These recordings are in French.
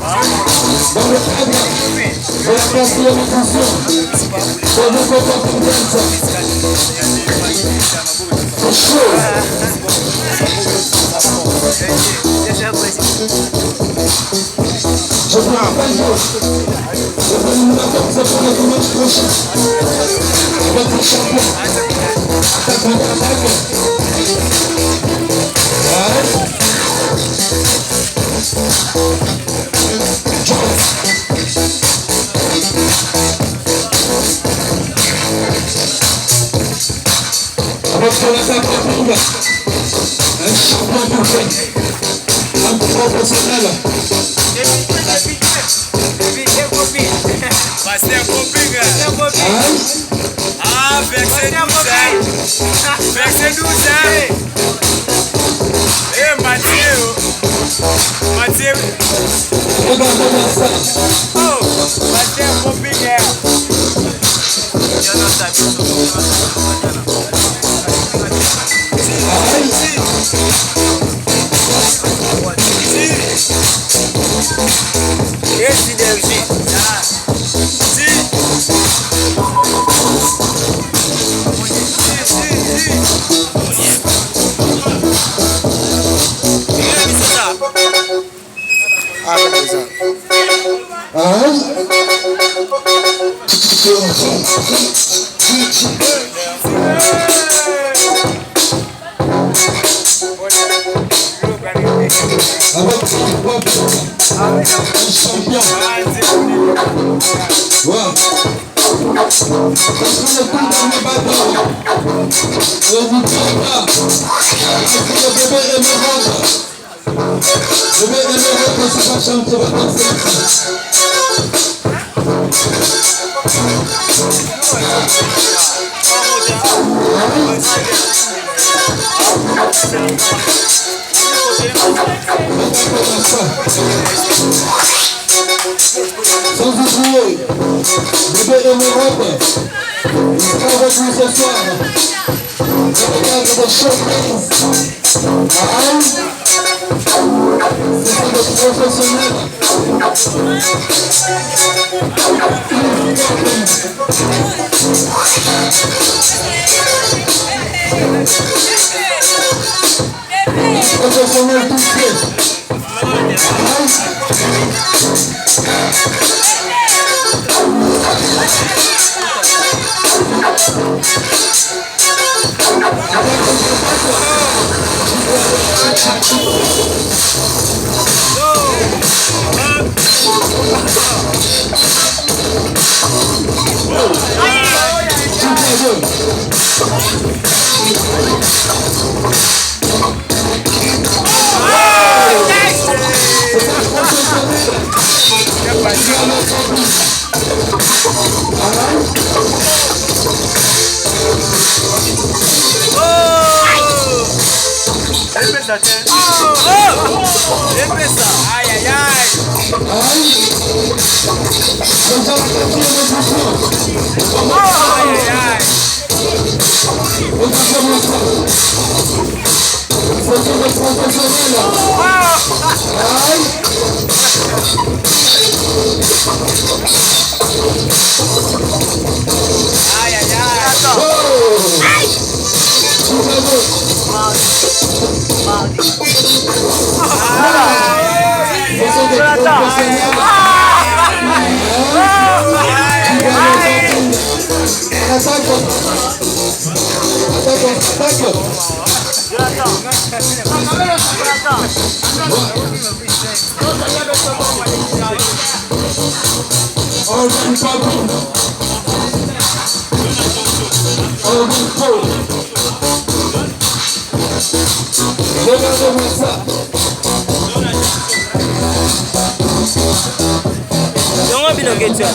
Dans le cadre de la quatrième édition de notre compétence, c'est chaud. Je vous rappelle que le éliminateur c'est pour le dimanche prochain. Votre champion. Attaque. Avec l'attaque rapide, un champion du fait, un professionnel. Ah, verset 12. Verset 12. Eh, Mathieu. Regardez ça. Oh, Mathieu, copine. Sans oublier, bébé et Europe, il sera avec nous ce soir. Dans le cadre de showcase. Ce sont des professionnels. Professionnels tout faits. Aïe, aïe, aïe. Regardez-moi ça. Don't be no get you.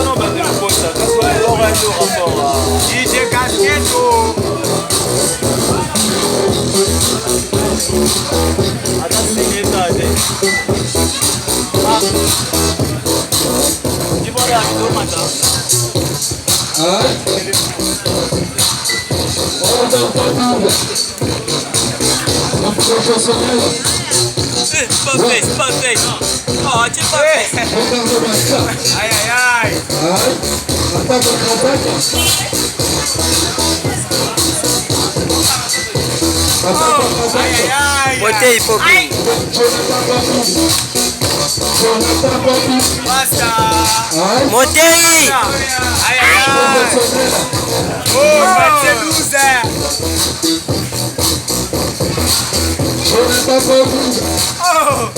Não, DJ Casqueto. Ai, ai, ai. Ai, ai, ai. Botei, pouquinho. Basta. Montei! Ai, ai, ai. Oh, vai ser Zé. Oh.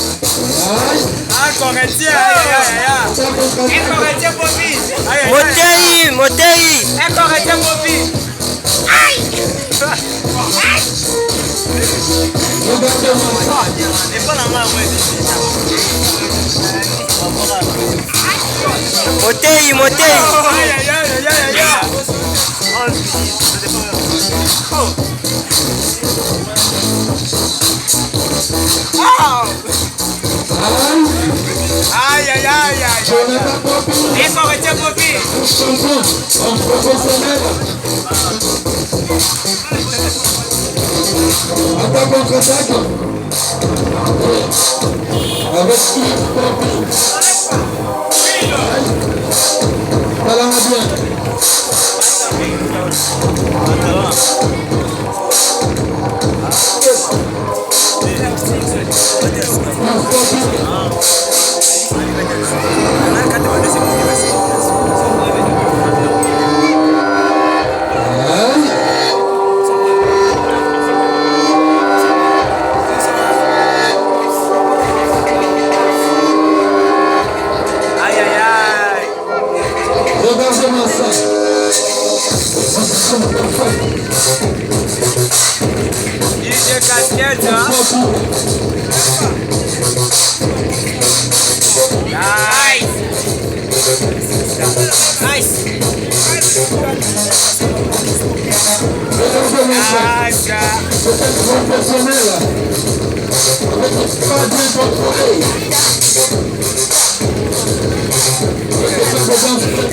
Ah, corretinha. Ai, ai, ai, ai. É corretinha, Bobi. Ai, ai, ai. Montei! Montei! É corretinha, Bobi. Montei! Montei! Ai, ai, ai, ai, ai, ai. Ai, ai, ai, ai. É corretinha, Bobi. Attaque contre-attaque. Avec Philippe Pompin. Talent bien. Regardez-moi ça. DJ Casqueto. Nice. Nice. Regardez-moi ça. Nice. C'est un professionnel. Pas bien contrôlé. Regardez-moi ça.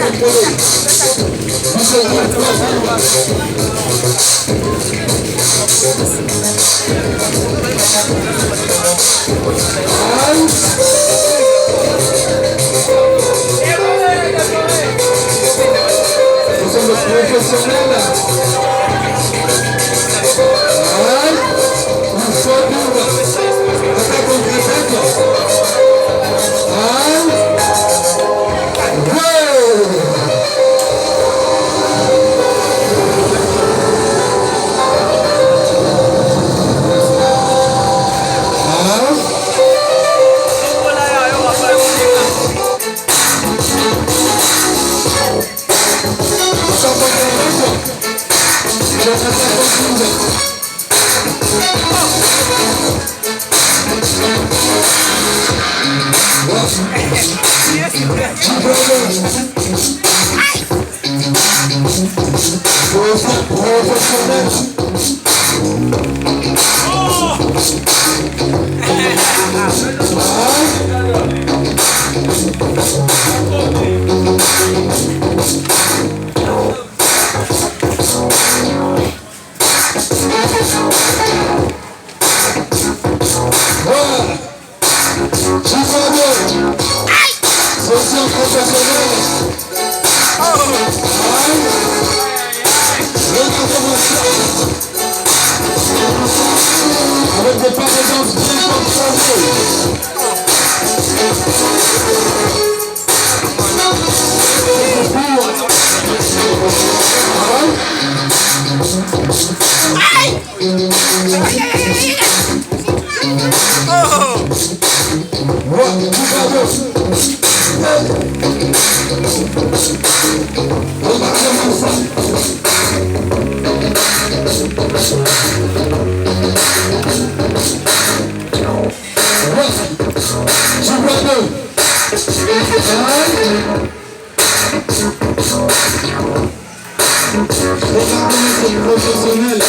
c'est professionnel.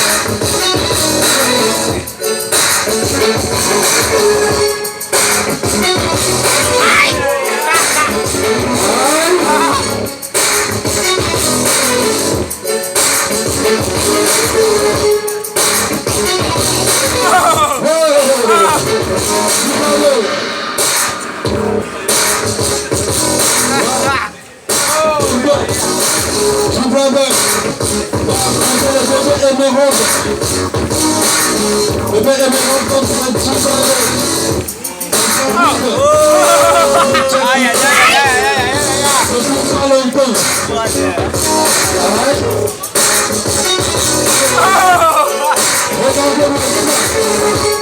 Regardez-moi ça.